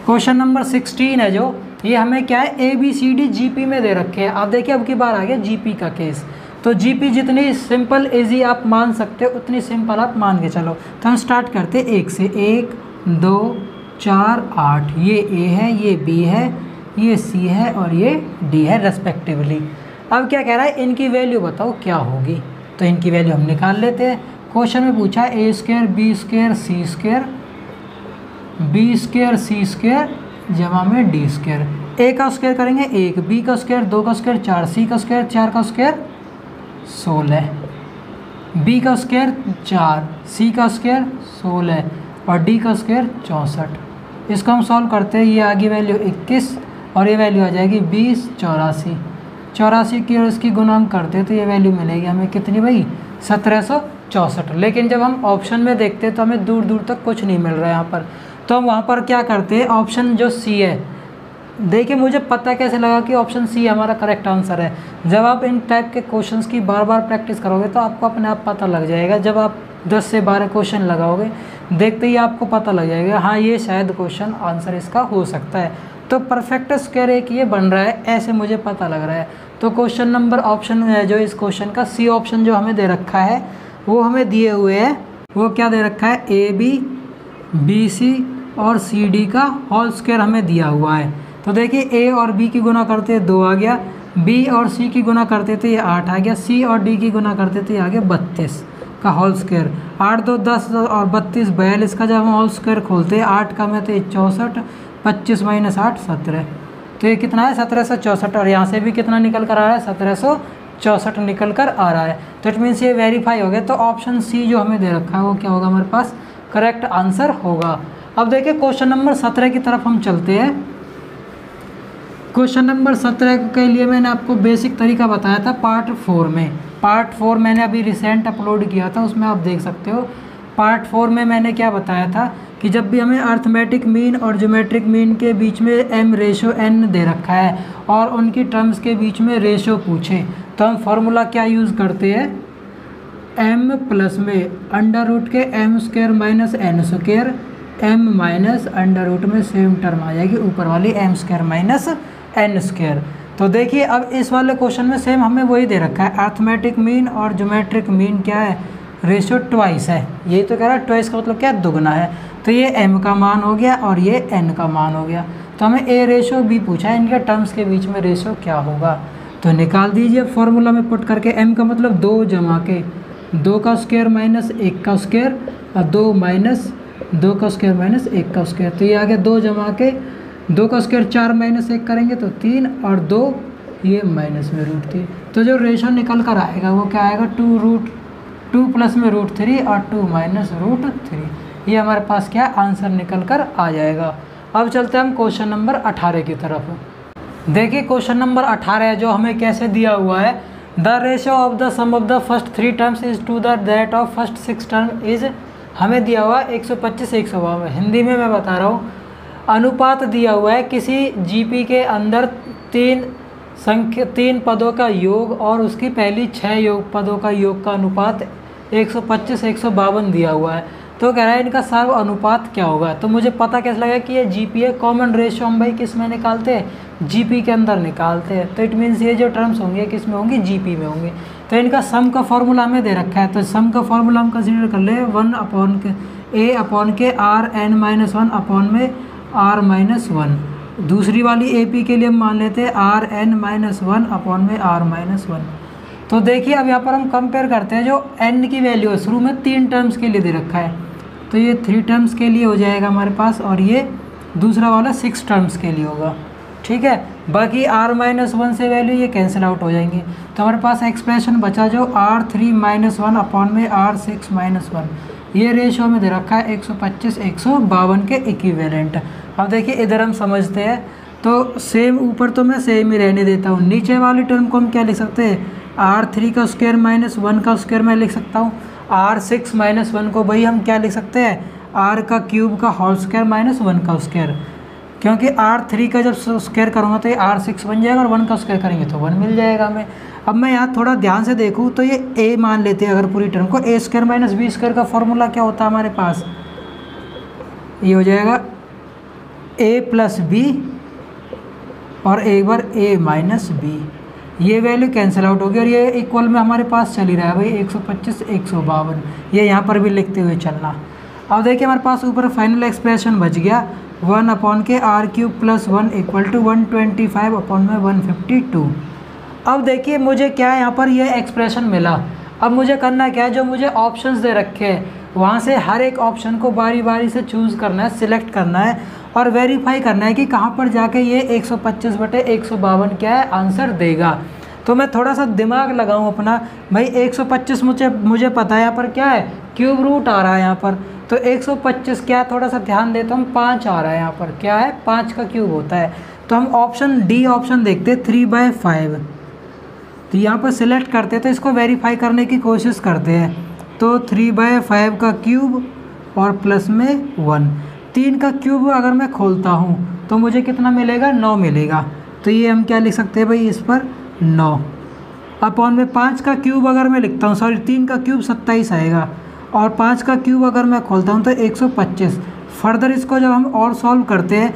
क्वेश्चन नंबर 16 है जो ये हमें क्या है ABCD GP में दे रखे हैं। आप देखिए अब की बार आ गया GP का केस, तो GP जितनी सिंपल इजी आप मान सकते हो उतनी सिंपल आप मान के चलो। तो हम स्टार्ट करते 1 से, 1 2 4 8, ये A है, ये B है, ये C है और ये D है रेस्पेक्टिवली। अब क्या कह रहा है, इनकी वैल्यू बताओ क्या होगी, तो इनकी वैल्यू हम निकाल लेते हैं। क्वेश्चन में पूछा है A² B² C² B² C² जमा में D²। A का स्क्वायर करेंगे 1, B का स्क्वायर 2 का स्क्वायर 4, C का स्क्वायर 4 का स्क्वायर 16, B का स्क्वायर 4, C का स्क्वायर 16 और D का स्क्वायर 64। इसको हम सॉल्व करते हैं, ये आगे वैल्यू 21 और ये वैल्यू आ जाएगी 20 84। 84 की और इसकी गुना हम करते हैं तो ये वैल्यू मिलेगी हमें कितनी भाई 1764। लेकिन जब हम ऑप्शन में देखते हैं तो हमें दूर दूर तक कुछ नहीं मिल रहा है यहाँ पर, तो हम वहाँ पर क्या करते हैं, ऑप्शन जो C है, देखिए मुझे पता कैसे लगा कि ऑप्शन C हमारा करेक्ट आंसर है। जब आप इन टाइप के क्वेश्चंस की बार बार प्रैक्टिस करोगे तो आपको अपने आप पता लग जाएगा। जब आप 10 से 12 क्वेश्चन लगाओगे देखते ही आपको पता लग जाएगा, हाँ ये शायद क्वेश्चन आंसर इसका हो सकता है। तो परफेक्ट स्क्वायर एक ये बन रहा है, ऐसे मुझे पता लग रहा है। तो क्वेश्चन नंबर ऑप्शन जो इस क्वेश्चन का C ऑप्शन जो हमें दे रखा है वो हमें दिए हुए है, वो क्या दे रखा है AB BC और CD का होल स्क्वायर हमें दिया हुआ है। तो देखिए A और B की गुना करते हैं 2 आ गया, B और C की गुना करते थे ये 8 आ गया, C और D की गुना करते थे ये आ गया 32 का होल स्क्वायर। 8 2 10 और 32 42 का जब हम होल स्क्वायर खोलते हैं 8 का में तो ये 64, 25 - 8 17, तो ये कितना है 1764 और यहाँ से भी कितना निकल कर आ रहा है 1764 निकल कर आ रहा है। तो इट मीन्स ये वेरीफाई हो गया। तो ऑप्शन C जो हमें दे रखा है वो क्या होगा हमारे पास करेक्ट आंसर होगा। अब देखिए क्वेश्चन नंबर 17 की तरफ हम चलते हैं। क्वेश्चन नंबर 17 के लिए मैंने आपको बेसिक तरीका बताया था पार्ट 4 में। पार्ट 4 मैंने अभी रिसेंट अपलोड किया था, उसमें आप देख सकते हो। पार्ट 4 में मैंने क्या बताया था कि जब भी हमें अर्थमेटिक मीन और ज्योमेट्रिक मीन के बीच में m/n दे रखा है और उनकी टर्म्स के बीच में रेशो पूछे तो हम फॉर्मूला क्या यूज़ करते हैं, m प्लस में अंडर रूट के m² minus n², m minus under root में सेम टर्म आ जाएगी ऊपर वाली m² माइनस n²। तो देखिए अब इस वाले क्वेश्चन में सेम हमें वही दे रखा है, अर्थमेटिक मीन और ज्योमेट्रिक मीन क्या है, रेशो ट्वाइस है। यही तो कह रहा है, ट्वाइस का मतलब क्या है, दुगना है। तो ये m का मान हो गया और ये n का मान हो गया। तो हमें a/b पूछा है, इनके टर्म्स के बीच में रेशो क्या होगा। तो निकाल दीजिए फॉर्मूला में पुट करके, m का मतलब 2 जमा के 2 का स्क्वायर माइनस 1 का स्क्वायर और 2 माइनस 2 का स्क्वायर माइनस 1 का स्क्वायर। तो ये आ गया 2 जमा के 2 का स्क्वायर 4 माइनस 1 करेंगे तो 3 और 2 ये माइनस में √3। तो जो रेशो निकल कर आएगा वो क्या आएगा, 2 प्लस में √3 और 2 माइनस √3। ये हमारे पास क्या आंसर निकल कर आ जाएगा। अब चलते हैं हम क्वेश्चन नंबर 18 की तरफ। देखिए क्वेश्चन नंबर 18 है जो हमें कैसे दिया हुआ है, the ratio of the sum of the first 3 terms is to the that of first 6 term is, हमें दिया हुआ 125 152। हिंदी में मैं बता रहा हूँ, अनुपात दिया हुआ है किसी जीपी के अंदर 3 पदों का योग और उसकी पहली 6 पदों का योग का अनुपात 125 152 दिया हुआ है। तो कह रहा है इनका सर्व अनुपात क्या होगा। तो मुझे पता कैसे लगा कि ये जीपी है, कॉमन रेशियो हम भाई किस में निकालते हैं, जीपी के अंदर निकालते हैं। तो इट मीन्स ये जो टर्म्स होंगे किस में होंगी, जीपी में होंगे। तो इनका सम का फॉर्मूला हमें दे रखा है, तो सम का फॉर्मूला हम कंसीडर कर ले 1/a/के Rn-1 में R-1। दूसरी वाली AP के लिए हम मान लेते हैं Rn-1 में R-1। तो देखिए अब यहाँ पर हम कंपेयर करते हैं, जो n की वैल्यू है शुरू में 3 टर्म्स के लिए दे रखा है, तो ये 3 टर्म्स के लिए हो जाएगा हमारे पास, और ये दूसरा वाला 6 टर्म्स के लिए होगा। ठीक है, बाकी R-1 से वैल्यू ये कैंसिल आउट हो जाएंगी। तो हमारे पास एक्सप्रेशन बचा जो R3-1 में R6-1। ये रेशो में दे रखा है 125 152 के इक्विवेलेंट। अब देखिए इधर हम समझते हैं, तो सेम ऊपर तो मैं सेम ही रहने देता हूँ, नीचे वाली टर्म को हम क्या लिख सकते हैं, R3 का स्क्वायर माइनस 1 का स्क्वायर मैं लिख सकता हूँ। R6-1 को भाई हम क्या लिख सकते हैं, R का क्यूब का होल स्क्वायर माइनस 1 का स्क्वायर, क्योंकि R3 का जब स्क्वायर करूँगा तो ये R6 बन जाएगा और 1 का स्क्वायर करेंगे तो 1 मिल जाएगा हमें। अब मैं यहाँ थोड़ा ध्यान से देखूँ तो ये a मान लेते हैं अगर पूरी टर्म को, a² माइनस b² का फॉर्मूला क्या होता है हमारे पास, ये हो जाएगा a प्लस b और एक बार a माइनस b। ये वैल्यू कैंसिल आउट होगी और ये इक्वल में हमारे पास चल ही रहा है भाई 125 152, ये यहाँ पर भी लिखते हुए चलना। अब देखिए हमारे पास ऊपर फाइनल एक्सप्रेशन बच गया 1/के R³ + 1 = 125/152। अब देखिए मुझे क्या है यहाँ पर ये एक्सप्रेशन मिला। अब मुझे करना क्या है, जो मुझे ऑप्शंस दे रखे हैं वहाँ से हर एक ऑप्शन को बारी बारी से चूज़ करना है, सिलेक्ट करना है और वेरीफाई करना है कि कहाँ पर जाके ये 125/152 क्या है आंसर देगा। तो मैं थोड़ा सा दिमाग लगाऊं अपना, भाई 125 मुझे पता है यहाँ पर क्या है, क्यूब रूट आ रहा है यहाँ पर, तो 125 क्या है, थोड़ा सा ध्यान देता हूँ, 5 आ रहा है यहाँ पर, क्या है 5 का क्यूब होता है। तो हम ऑप्शन डी ऑप्शन देखते हैं 3/5, तो यहाँ पर सिलेक्ट करते हैं, तो इसको वेरीफाई करने की कोशिश करते हैं। तो 3/5 का क्यूब और प्लस में 1, 3 का क्यूब अगर मैं खोलता हूँ तो मुझे कितना मिलेगा, 9 मिलेगा। तो ये हम क्या लिख सकते हैं भाई इस पर 9 अपॉन में 5 का क्यूब अगर मैं लिखता हूँ, सॉरी 3 का क्यूब 27 आएगा और 5 का क्यूब अगर मैं खोलता हूँ तो 125। फर्दर इसको जब हम और सॉल्व करते हैं,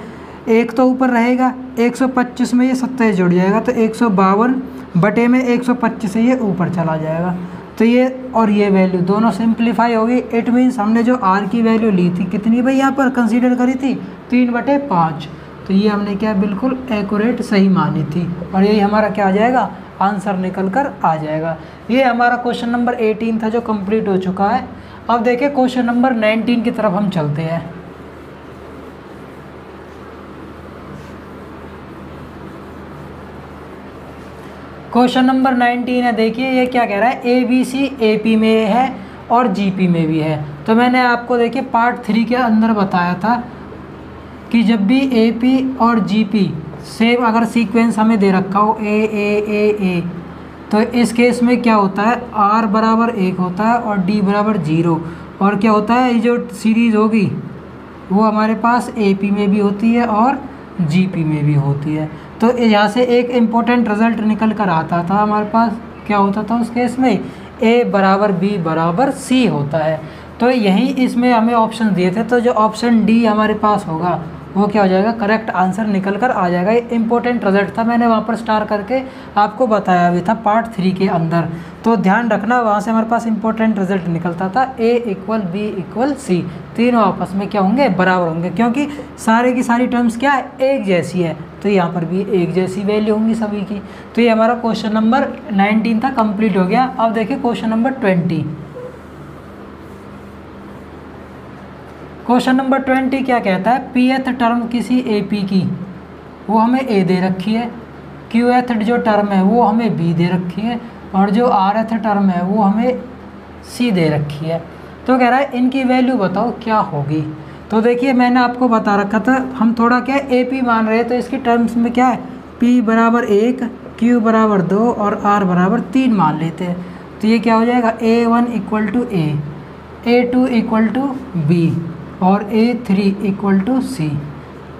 एक तो ऊपर रहेगा 125 में ये 27 जुड़ जाएगा तो 152 बटे में 125 से ये ऊपर चला जाएगा। तो ये और ये वैल्यू दोनों सिंप्लीफाई होगी। इट मीन्स हमने जो R की वैल्यू ली थी कितनी भाई यहाँ पर कंसीडर करी थी 3/5, तो ये हमने क्या बिल्कुल एक्यूरेट सही मानी थी और यही हमारा क्या आ जाएगा आंसर निकल कर आ जाएगा। ये हमारा क्वेश्चन नंबर 18 था जो कंप्लीट हो चुका है। अब देखिए क्वेश्चन नंबर 19 की तरफ हम चलते हैं। क्वेश्चन नंबर 19 है, देखिए ये क्या कह रहा है, ABC AP में है और GP में भी है। तो मैंने आपको देखिए पार्ट 3 के अंदर बताया था कि जब भी AP और GP सेम अगर सीक्वेंस हमें दे रखा हो A, तो इस केस में क्या होता है R = 1 होता है और D = 0, और क्या होता है ये जो सीरीज़ होगी वो हमारे पास AP में भी होती है और GP में भी होती है। तो यहाँ से एक इम्पोर्टेंट रिजल्ट निकल कर आता था हमारे पास, क्या होता था उस केस में, A बराबर B बराबर C होता है। तो यही इसमें हमें ऑप्शन दिए थे, तो जो ऑप्शन D हमारे पास होगा वो क्या हो जाएगा, करेक्ट आंसर निकल कर आ जाएगा। ये इंपॉर्टेंट रिजल्ट था, मैंने वहाँ पर स्टार करके आपको बताया भी था पार्ट 3 के अंदर, तो ध्यान रखना वहाँ से हमारे पास इंपॉर्टेंट रिजल्ट निकलता था A = B = C, तीनों आपस में क्या होंगे, बराबर होंगे, क्योंकि सारे की सारी टर्म्स क्या है, एक जैसी है, तो यहाँ पर भी एक जैसी वैल्यू होंगी सभी की। तो ये हमारा क्वेश्चन नंबर 19 था, कंप्लीट हो गया। अब देखिए क्वेश्चन नंबर 20। क्वेश्चन नंबर 20 क्या कहता है, Pth टर्म किसी AP की वो हमें A दे रखी है, Qth जो टर्म है वो हमें B दे रखी है, और जो Rth टर्म है वो हमें C दे रखी है। तो कह रहा है इनकी वैल्यू बताओ क्या होगी। तो देखिए मैंने आपको बता रखा था, हम थोड़ा क्या AP मान रहे हैं, तो इसकी टर्म्स में क्या है, P बराबर 1, Q बराबर 2 और R बराबर 3 मान लेते हैं। तो ये क्या हो जाएगा, A1 = A, A2 = B और A3 = C।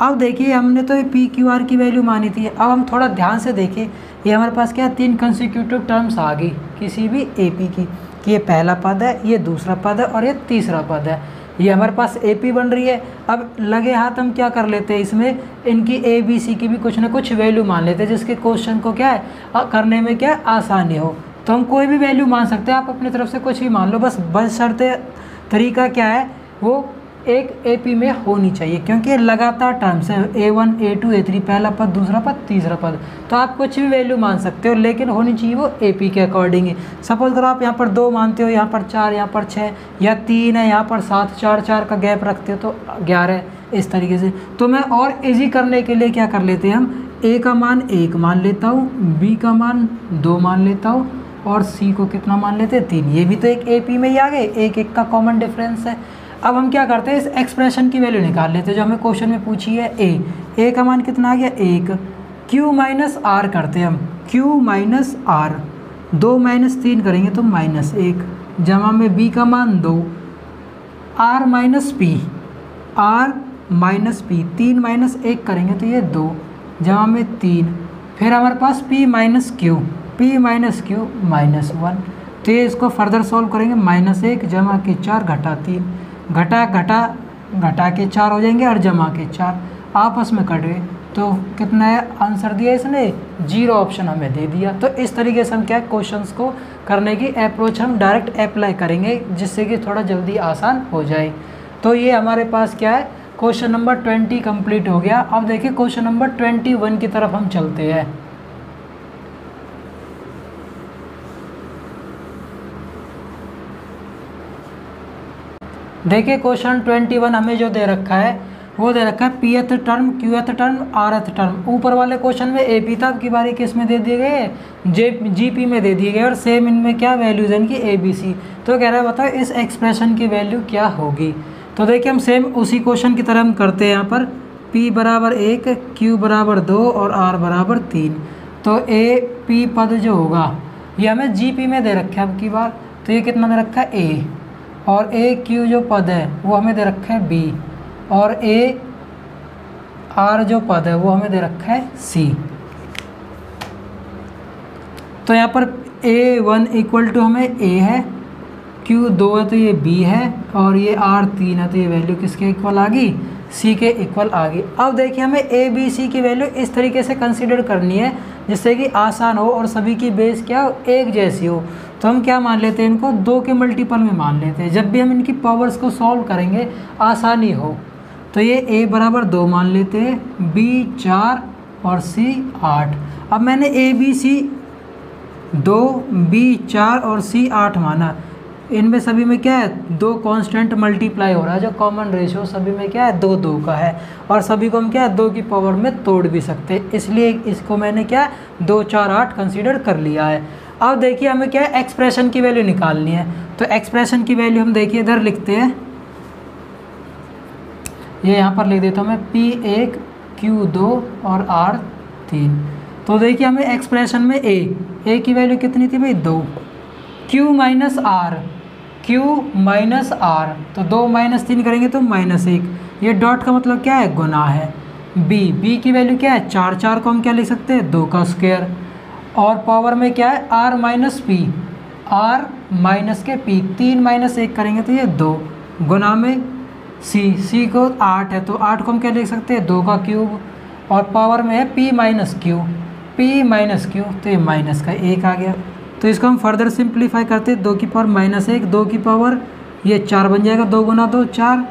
अब देखिए हमने तो ये PQR की वैल्यू मानी थी, अब हम थोड़ा ध्यान से देखिए, ये हमारे पास क्या 3 कंसेक्यूटिव टर्म्स आ गई किसी भी AP की, कि ये पहला पद है, ये दूसरा पद है और ये तीसरा पद है, ये हमारे पास AP बन रही है। अब लगे हाथ हम क्या कर लेते हैं, इसमें इनकी ABC की भी कुछ ना कुछ वैल्यू मान लेते हैं, जिसके क्वेश्चन को क्या है करने में क्या आसानी हो। तो हम कोई भी वैल्यू मान सकते हैं, आप अपनी तरफ से कुछ भी मान लो, बस बशर्ते तरीका क्या है, वो एक AP में होनी चाहिए, क्योंकि ये लगातार टर्म्स है, A1 A2 A3, पहला पद दूसरा पद तीसरा पद, तो आप कुछ भी वैल्यू मान सकते हो, लेकिन होनी चाहिए वो AP के अकॉर्डिंग ही। सपोज करो आप यहाँ पर 2 मानते हो, यहाँ पर 4, यहाँ पर 6, या 3 है, यहाँ पर 7, 4 4 का गैप रखते हो तो 11, इस तरीके से। तो मैं और ईजी करने के लिए क्या कर लेते हैं, हम A का मान 1 मान लेता हूँ, B का मान 2 मान लेता हूँ, और C को कितना मान लेते हैं, 3। ये भी तो एक AP में ही आ गए, एक एक का कॉमन डिफरेंस है। अब हम क्या करते हैं, इस एक्सप्रेशन की वैल्यू निकाल लेते हैं जो हमें क्वेश्चन में पूछी है। A का मान कितना आ गया, 1। Q माइनस R करते हैं हम, Q माइनस R, 2 माइनस 3 करेंगे तो -1, जमा में B का मान 2, R minus P, R minus P, 3 minus 1 करेंगे तो ये 2, जमा में 3, फिर हमारे पास P minus Q, P minus Q -1। तो ये इसको फर्दर सॉल्व करेंगे, -1 जमा के 4 घटा 3, घटा के 4 हो जाएंगे, और जमा के 4 आपस में कट गए, तो कितना है आंसर दिया इसने, 0 ऑप्शन हमें दे दिया। तो इस तरीके से हम क्या क्वेश्चंस को करने की अप्रोच हम डायरेक्ट अप्लाई करेंगे, जिससे कि थोड़ा जल्दी आसान हो जाए। तो ये हमारे पास क्या है, क्वेश्चन नंबर 20 कंप्लीट हो गया। अब देखिए क्वेश्चन नंबर 21 की तरफ हम चलते हैं। देखिए क्वेश्चन 21 हमें जो दे रखा है वो दे रखा है Pth term, Qth term, Rth term. ऊपर वाले क्वेश्चन में AP था, अब की बारी किस में दे दिए गए, GP में दे दिए गए, और सेम इनमें क्या वैल्यूज इनकी ABC। तो कह रहा है बताओ इस एक्सप्रेशन की वैल्यू क्या होगी। तो देखिए हम सेम उसी क्वेश्चन की तरह हम करते हैं। यहाँ पर P बराबर 1, Q बराबर 2 और R बराबर 3। तो AP पद जो होगा ये हमें GP में दे रखा है अब की बार, तो ये कितना दे रखा है A, और AQ जो पद है वो हमें दे रखा है B, और AR जो पद है वो हमें दे रखा है C। तो यहाँ पर A1 = हमें A है, Q2 है तो ये B है, और ये R3 है तो ये वैल्यू किसके इक्वल आ गई, C के इक्वल आ गई। अब देखिए हमें ABC की वैल्यू इस तरीके से कंसीडर करनी है जिससे कि आसान हो और सभी की बेस क्या हो, एक जैसी हो। तो हम क्या मान लेते हैं, इनको 2 के मल्टीपल में मान लेते हैं, जब भी हम इनकी पावर्स को सॉल्व करेंगे आसानी हो। तो ये A बराबर 2 मान लेते हैं, B 4 और C 8। अब मैंने ABC 2, B 4 और C 8 माना, इनमें सभी में क्या है 2 कांस्टेंट मल्टीप्लाई हो रहा है, जो कॉमन रेशियो सभी में क्या है 2 2 का है, और सभी को हम क्या है 2 की पावर में तोड़ भी सकते हैं, इसलिए इसको मैंने क्या 2 4 8 कंसीडर कर लिया है। अब देखिए हमें क्या है एक्सप्रेशन की वैल्यू निकालनी है। तो एक्सप्रेशन की वैल्यू हम देखिए इधर लिखते हैं, ये यहाँ पर लिख देता हूँ मैं P1 Q2 और R3। तो देखिए हमें एक्सप्रेशन में A की वैल्यू कितनी थी भाई 2, Q माइनस R, तो 2 - 3 करेंगे तो -1, ये डॉट का मतलब क्या है, गुना है। बी की वैल्यू क्या है 4, 4 को हम क्या लिख सकते हैं 2 का स्क्वायर, और पावर में क्या है R minus P, R minus K P, 3 minus 1 करेंगे तो ये 2, गुना में सी को 8 है तो 8 को हम क्या लिख सकते हैं 2 का क्यूब, और पावर में है पी माइनस क्यू तो ये माइनस का 1 आ गया। तो इसको हम फर्दर सिंप्लीफाई करते हैं, 2 की पावर -1, 2 की पावर ये 4 बन जाएगा, 2 गुना 2 4,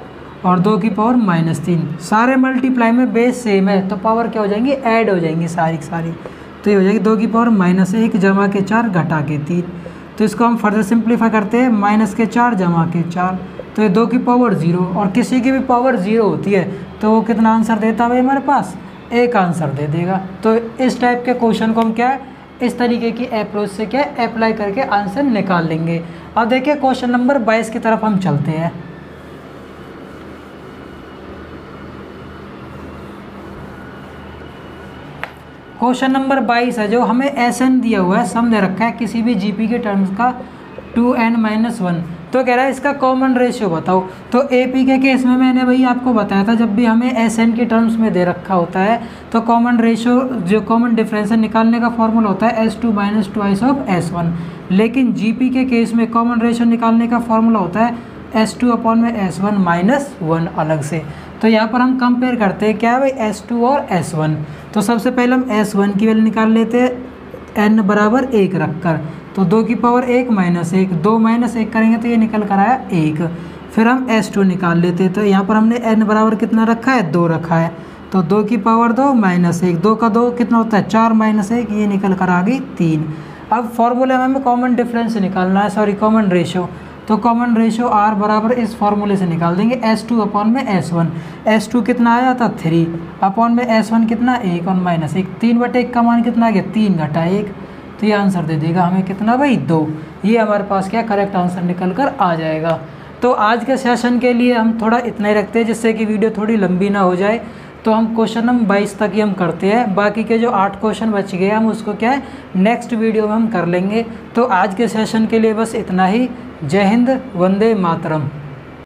और 2 की पावर -3। सारे मल्टीप्लाई में बेस सेम है तो पावर क्या हो जाएंगी, ऐड हो जाएंगी सारी की सारी। तो ये हो जाएगी 2 की पावर -1 जमा के 4 घटा के 3। तो इसको हम फर्दर सिंप्लीफाई करते हैं, -4 जमा के 4, तो ये 2 की पावर 0, और किसी की भी पावर 0 होती है तो वो कितना आंसर देता है हमारे पास, 1 आंसर दे देगा। तो इस टाइप के क्वेश्चन को हम क्या है, इस तरीके की अप्रोच से क्या है अप्लाई करके आंसर निकाल लेंगे। अब देखिए क्वेश्चन नंबर 22 की तरफ हम चलते हैं। क्वेश्चन नंबर 22 है, जो हमें एसएन दिया हुआ है, सम दे रखा है किसी भी जीपी के टर्म्स का 2n-1, तो कह रहा है इसका कॉमन रेशियो बताओ। तो एपी के केस में मैंने भाई आपको बताया था, जब भी हमें एसएन की टर्म्स में दे रखा होता है तो कॉमन रेशियो जो कॉमन डिफरेंस निकालने का फॉर्मूला होता है S2 - 2 ऑफ S1। लेकिन जीपी के केस में कॉमन रेशियो निकालने का फॉर्मूला होता है S2 अपॉन में S1 - 1 अलग से। तो यहाँ पर हम कंपेयर करते हैं क्या है भाई S2 और S1। तो सबसे पहले हम S1 की वैल्यू निकाल लेते हैं n बराबर 1 रखकर, तो 2 की पावर 1 -1, 2 -1 करेंगे तो ये निकल कर आया 1। फिर हम S2 निकाल लेते हैं, तो यहाँ पर हमने n बराबर कितना रखा है 2 रखा है, तो 2 की पावर 2 -1, 2 का 2 कितना होता है 4 -1, ये निकल कर आ गई 3। अब फॉर्मूले में हमें कॉमन डिफरेंस निकालना है, सॉरी कॉमन रेशियो। तो कॉमन रेशियो R बराबर इस फॉर्मूले से निकाल देंगे, S2 अपॉन में S1। S2 कितना आया था 3, अपॉन में S1 कितना 1 और -1, 3/1 का मान कितना आ गया 3 घटा 1, तो ये आंसर दे देगा हमें कितना भाई 2। ये हमारे पास क्या करेक्ट आंसर निकल कर आ जाएगा। तो आज के सेशन के लिए हम थोड़ा इतना ही रखते हैं, जिससे कि वीडियो थोड़ी लंबी ना हो जाए। तो हम क्वेश्चन नंबर 22 तक ही हम करते हैं, बाकी के जो 8 क्वेश्चन बच गए हम उसको क्या है नेक्स्ट वीडियो में हम कर लेंगे। तो आज के सेशन के लिए बस इतना ही। जय हिंद, वंदे मातरम।